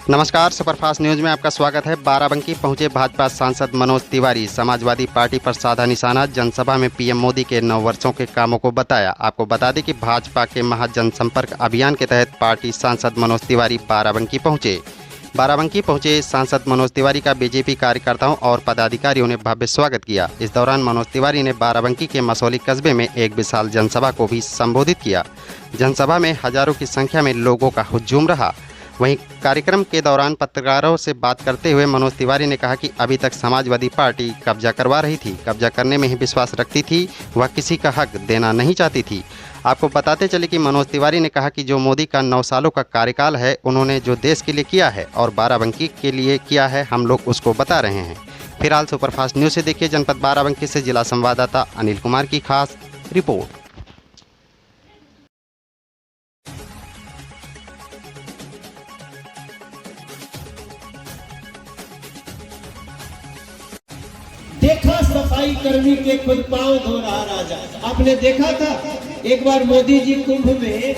नमस्कार, superfast news में आपका स्वागत है। बाराबंकी पहुंचे भाजपा सांसद मनोज तिवारी। समाजवादी पार्टी पर साधा निशाना। जनसभा में पीएम मोदी के 9 वर्षों के कामों को बताया। आपको बता दें कि भाजपा के महाजनसंपर्क अभियान के तहत पार्टी सांसद मनोज तिवारी बाराबंकी पहुंचे सांसद मनोज तिवारी का बीजेपी कार्यकर्ताओं और पदाधिकारियों ने भव्य स्वागत किया। इस दौरान मनोज तिवारी ने बाराबंकी के मसौली कस्बे में एक विशाल जनसभा को भी संबोधित किया। जनसभा में हजारों की संख्या में लोगों का हुजूम रहा। वहीं कार्यक्रम के दौरान पत्रकारों से बात करते हुए मनोज तिवारी ने कहा कि अभी तक समाजवादी पार्टी कब्जा करवा रही थी, कब्जा करने में ही विश्वास रखती थी, वह किसी का हक देना नहीं चाहती थी। आपको बताते चले कि मनोज तिवारी ने कहा कि जो मोदी का 9 सालों का कार्यकाल है, उन्होंने जो देश के लिए किया है और बाराबंकी के लिए किया है, हम लोग उसको बता रहे हैं। फिलहाल सुपरफास्ट न्यूज़ से देखिए जनपद बाराबंकी से जिला संवाददाता अनिल कुमार की खास रिपोर्ट। देखा सफाई कर्मी के खुद पांव धो रहा राजा। आपने देखा था एक बार मोदी जी कुंभ में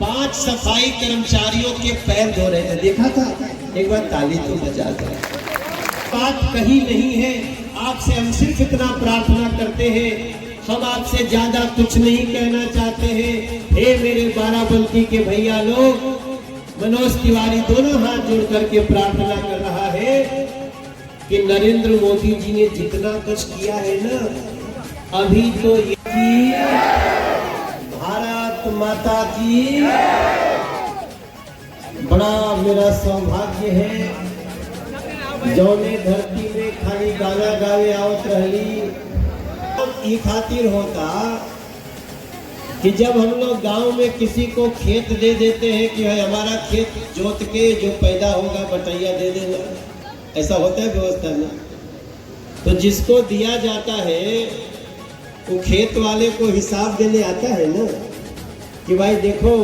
5 सफाई कर्मचारियों के पैर धो रहे थे, देखा था। एक बार ताली तो बजा दो। बात कहीं नहीं है, आपसे हम सिर्फ इतना प्रार्थना करते हैं, हम आपसे ज्यादा कुछ नहीं कहना चाहते हैं। हे मेरे बाराबंकी के भैया लोग, मनोज तिवारी दोनों हाथ जोड़ करके प्रार्थना कर रहा है कि नरेंद्र मोदी जी ने जितना कुछ किया है ना, अभी तो ये भारत माता की बड़ा मेरा सौभाग्य है जौने धरती में खाली गाना गावे आवत रही। खातिर होता कि जब हम लोग गांव में किसी को खेत दे देते हैं कि हमारा खेत जोत के जो पैदा होगा बटैया दे देना, ऐसा होता है व्यवस्था में। तो जिसको दिया जाता है वो खेत वाले को हिसाब देने आता है ना कि भाई देखो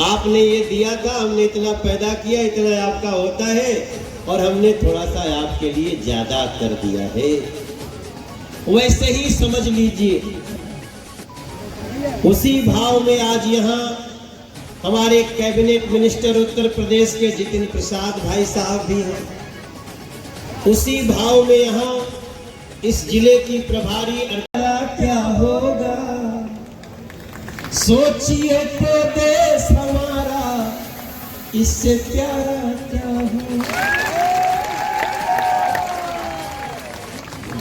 आपने ये दिया था, हमने इतना पैदा किया, इतना आपका होता है और हमने थोड़ा सा आपके लिए ज्यादा कर दिया है। वैसे ही समझ लीजिए, उसी भाव में आज यहाँ हमारे कैबिनेट मिनिस्टर उत्तर प्रदेश के जितिन प्रसाद भाई साहब भी हैं। उसी भाव में यहाँ इस जिले की प्रभारी क्या होगा सोचिए तो देश हमारा इससे प्यारा क्या होगा।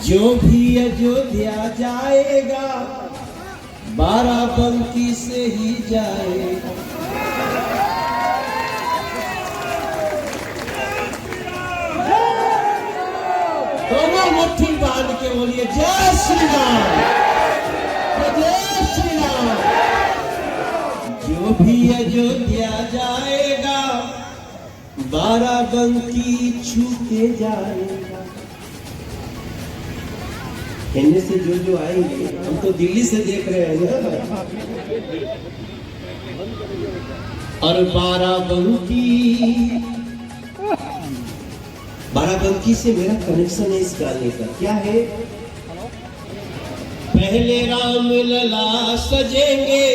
जो भी अयोध्या जाएगा बाराबंकी से ही जाएगा। दोनों मुट्ठी बांध के बोलिए जय श्री राम, जय श्री राम। जो भी अयोध्या जाएगा बाराबंकी छू के जाएगा। कहने से जो आएंगे, हम तो दिल्ली से देख रहे हैं ना, और बाराबंकी से मेरा कनेक्शन है इस गाने का। क्या है? पहले राम लला सजेंगे,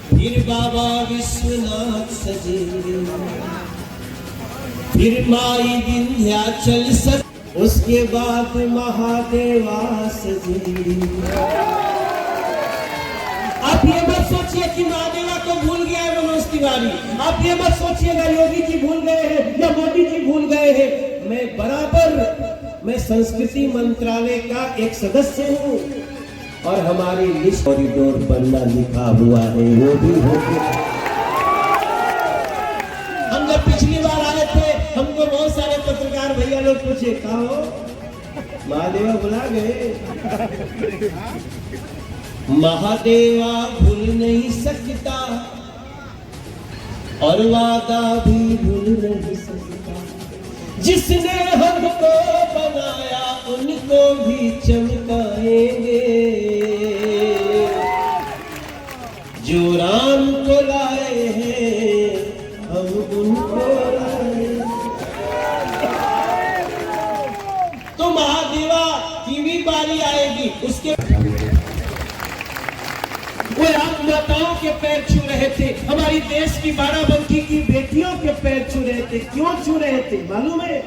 फिर बाबा विश्वनाथ सजेंगे, फिर माई विंध्याचल सजेंगे, उसके बाद महादेवा सजेंगे। आप ये मत सोचिए कि महादेवा को भूल गया है मनोज तिवारी। आप ये मत सोचिएगा योगी जी भूल गए हैं या मोदी जी भूल गए हैं। मैं संस्कृति मंत्रालय का एक सदस्य हूँ और हमारी लिस्ट कॉरिडोर बनना लिखा हुआ है, वो भी हो गया। हम जब पिछली बार आए थे, हमको बहुत सारे पत्रकार भैया लोग पूछे कहा हो महादेवा बुला गए। महादेवा भूल नहीं सकता और वादा भी भूल नहीं सकता। जिसने हमको बनाया उनको भी चमकाएंगे। जो राम को लाए हैं हम उनको लाए। तो महादेवा की भी बारी आएगी। उसके वो राम माताओं के पैर छू रहे थे। हमारी देश की बाराबंकी की बेटी थे। क्यों छू रहे थे मालूम है?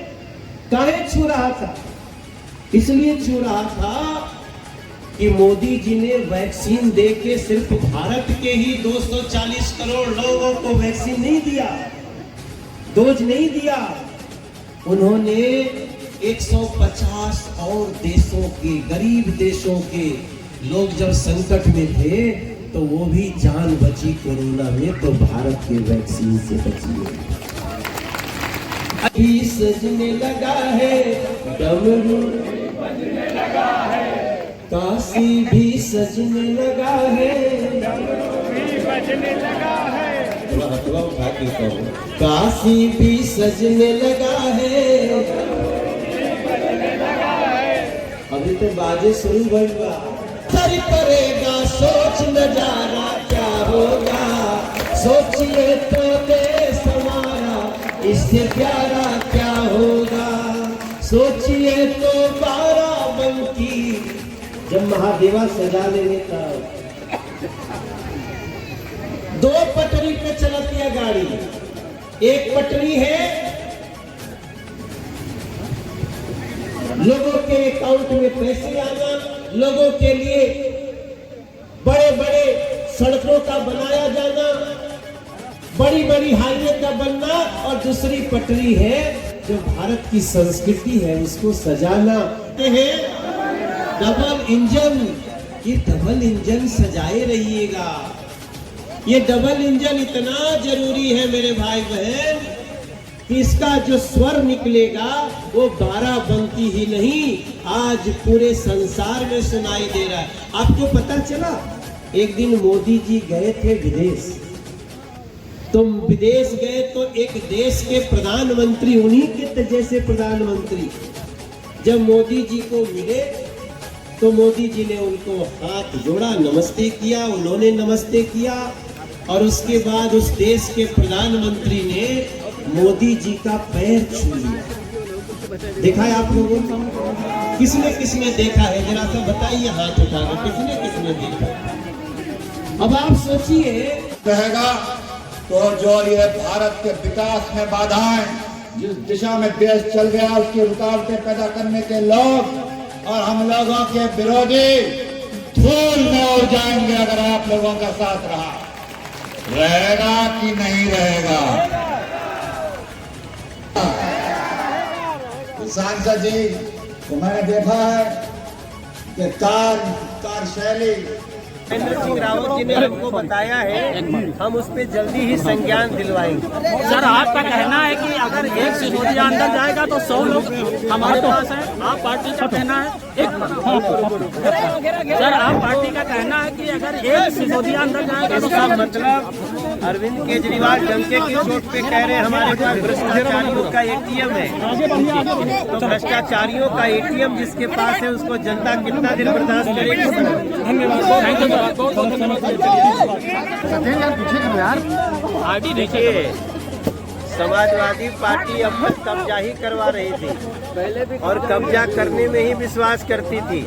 काहे छू रहा था? इसलिए छू रहा था कि मोदी जी ने वैक्सीन दे के सिर्फ भारत के ही 240 करोड़ लोगों को वैक्सीन नहीं दिया, डोज नहीं दिया। उन्होंने 150 और देशों के, गरीब देशों के लोग जब संकट में थे तो वो भी जान बची कोरोना में, तो भारत के वैक्सीन से बची। अभी सजने लगा है डमरू बजने लगा है, काशी भी सजने लगा है, डमरू भी बजने लगा है, काशी भी सजने लगा है। अभी तो बाजे शुरू भइल सर पड़ेगा, सोच नजारा क्या होगा, सोचिए तो देश हमारा इससे प्यारा क्या होगा, सोचिए तो बाराबंकी जब महादेवा सजा लेंगे तब। 2 पटरी पे चलती है गाड़ी, एक पटरी है लोगों के अकाउंट में पैसे आना, लोगों के लिए बड़े बड़े सड़कों का बनाया जाना, बड़ी बड़ी हाईवे का बनना, और दूसरी पटरी है जो भारत की संस्कृति है उसको सजाना है। डबल इंजन, ये डबल इंजन सजाए रहिएगा। ये डबल इंजन इतना जरूरी है मेरे भाई बहन कि इसका जो स्वर निकलेगा वो बाराबंकी ही नहीं, आज पूरे संसार में सुनाई दे रहा है। आपको पता चला एक दिन मोदी जी गए थे विदेश, तो विदेश गए तो एक देश के प्रधानमंत्री, उन्हीं के जैसे प्रधानमंत्री जब मोदी जी को मिले तो मोदी जी ने उनको हाथ जोड़ा, नमस्ते किया, उन्होंने नमस्ते किया, और उसके बाद उस देश के प्रधानमंत्री ने मोदी जी का पैर छू लिया। देखा है आप लोगों को? किसने किसने देखा है जरा सा बताइए हाथ उठाकर, किसने किसने देखा? अब आप सोचिए रहेगा तो जो ये भारत के विकास में बाधाएं, जिस दिशा में देश चल गया उसकी रुकावटें पैदा करने के लोग और हम लोगों के विरोधी धूल में उड़ जाएंगे अगर आप लोगों का साथ रहा। रहेगा कि नहीं रहेगा? सांसद जी को मैंने देखा है कि कार्यशैली नरेंद्र सिंह रावत जी ने हमको बताया है, हम उस पे जल्दी ही संज्ञान दिलवाएंगे। सर आपका कहना है कि अगर एक सिसोदिया अंदर जाएगा तो 100 लोग हमारे पास हैं, आप पार्टी का कहना है सर आप पार्टी का कहना है कि अगर एक सिसोदिया अंदर जाएगा तो सब, मतलब अरविंद केजरीवाल डंके की चोट पे कह रहे हैं हमारे पास भ्रष्टाचारियों का एटीएम है, तो भ्रष्टाचारियों का एटीएम जिसके पास है उसको जनता कितना दिन बर्दाश्त करेगी? धन्यवाद। आगे देखिए, समाजवादी पार्टी अब तक कब्जा ही करवा रही थी और कब्जा करने में ही विश्वास करती थी,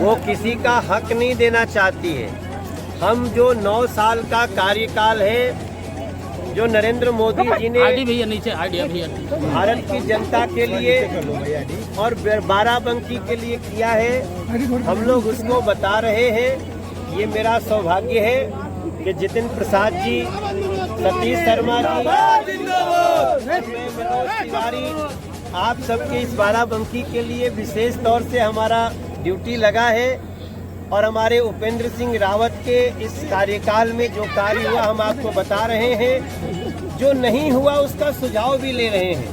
वो किसी का हक नहीं देना चाहती है। हम जो 9 साल का कार्यकाल है जो नरेंद्र मोदी जी ने नीचे भारत की जनता के लिए और बाराबंकी के लिए किया है, हम लोग उसको बता रहे हैं। ये मेरा सौभाग्य है कि जितेंद्र प्रसाद जी, सतीश शर्मा जी, मनोज तिवारी, आप सबके इस बाराबंकी के लिए विशेष तौर से हमारा ड्यूटी लगा है और हमारे उपेंद्र सिंह रावत के इस कार्यकाल में जो कार्य हुआ हम आपको बता रहे हैं, जो नहीं हुआ उसका सुझाव भी ले रहे हैं।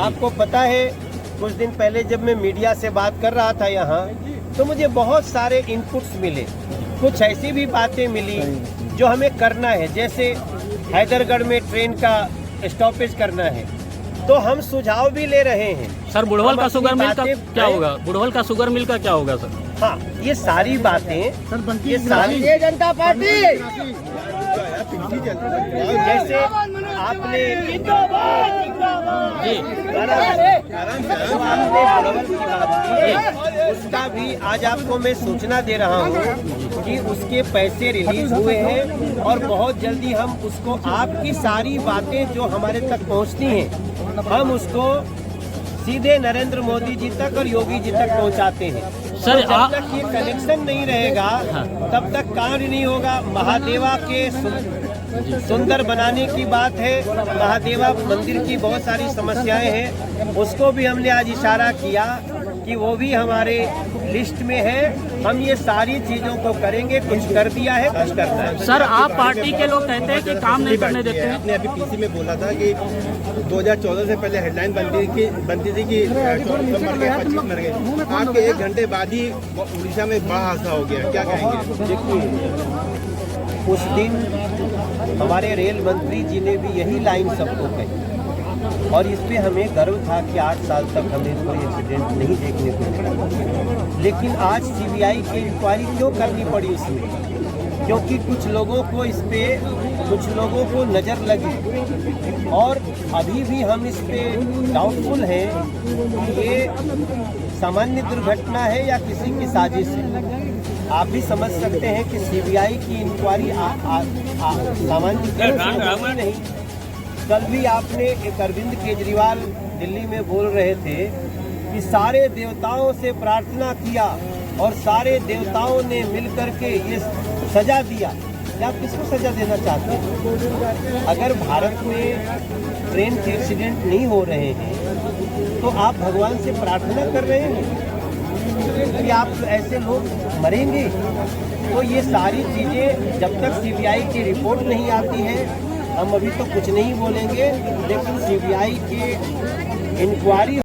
आपको पता है कुछ दिन पहले जब मैं मीडिया से बात कर रहा था यहाँ, तो मुझे बहुत सारे इनपुट्स मिले, कुछ ऐसी भी बातें मिली जो हमें करना है, जैसे हैदरगढ़ में ट्रेन का स्टॉपेज करना है, तो हम सुझाव भी ले रहे हैं। सर बुढ़वल का शुगर मिल का क्या होगा? बुढ़वल का शुगर मिल का क्या होगा सर? हाँ, ये सारी बातें, ये सारी जनता पार्टी जैसे आपने उसका भी आज आपको मैं सूचना दे रहा हूँ कि उसके पैसे रिलीज हुए हैं और बहुत जल्दी हम उसको, आपकी सारी बातें जो हमारे तक पहुँचती हैं हम उसको सीधे नरेंद्र मोदी जी तक और योगी जी तक पहुंचाते हैं। सर, तो जब तक ये कनेक्शन नहीं रहेगा तब तक कार्य नहीं होगा। महादेवा के सुंदर बनाने की बात है, महादेवा मंदिर की बहुत सारी समस्याएं हैं, उसको भी हमने आज इशारा किया कि वो भी हमारे लिस्ट में है। हम ये सारी चीजों को करेंगे, कुछ कर दिया है, कुछ करना है। सर, आप पार्टी के लोग कहते हैं कि काम नहीं करने देते हैं। आपने अभी पीसी में बोला था कि 2014 से पहले हेडलाइन बनती थी कि 14 मर गए, 25 मर गए। आपके 1 घंटे बाद ही उड़ीसा में बड़ा हादसा हो गया, क्या कहेंगे? देखिए, उस दिन हमारे रेल मंत्री जी ने भी यही लाइन सबको कही और इस पे हमें गर्व था कि 8 साल तक हमें कोई एक्सीडेंट नहीं देखने को मिला। लेकिन आज सीबीआई की इंक्वायरी क्यों करनी पड़ी उसमें? क्योंकि कुछ लोगों को इस पे, कुछ लोगों को नज़र लगी और अभी भी हम इस पे डाउटफुल हैं कि ये सामान्य दुर्घटना है या किसी की साजिश है। आप भी समझ सकते हैं कि सीबीआई की इंक्वायरी सामान्य नहीं। कल भी आपने एक अरविंद केजरीवाल दिल्ली में बोल रहे थे कि सारे देवताओं से प्रार्थना किया और सारे देवताओं ने मिलकर के ये सजा दिया। क्या आप किसको सजा देना चाहते हैं? अगर भारत में ट्रेन के एक्सीडेंट नहीं हो रहे हैं तो आप भगवान से प्रार्थना कर रहे हैं कि आप ऐसे लोग मरेंगे? तो ये सारी चीज़ें जब तक सीबीआई की रिपोर्ट नहीं आती है हम अभी तो कुछ नहीं बोलेंगे, लेकिन सीबीआई की इंक्वायरी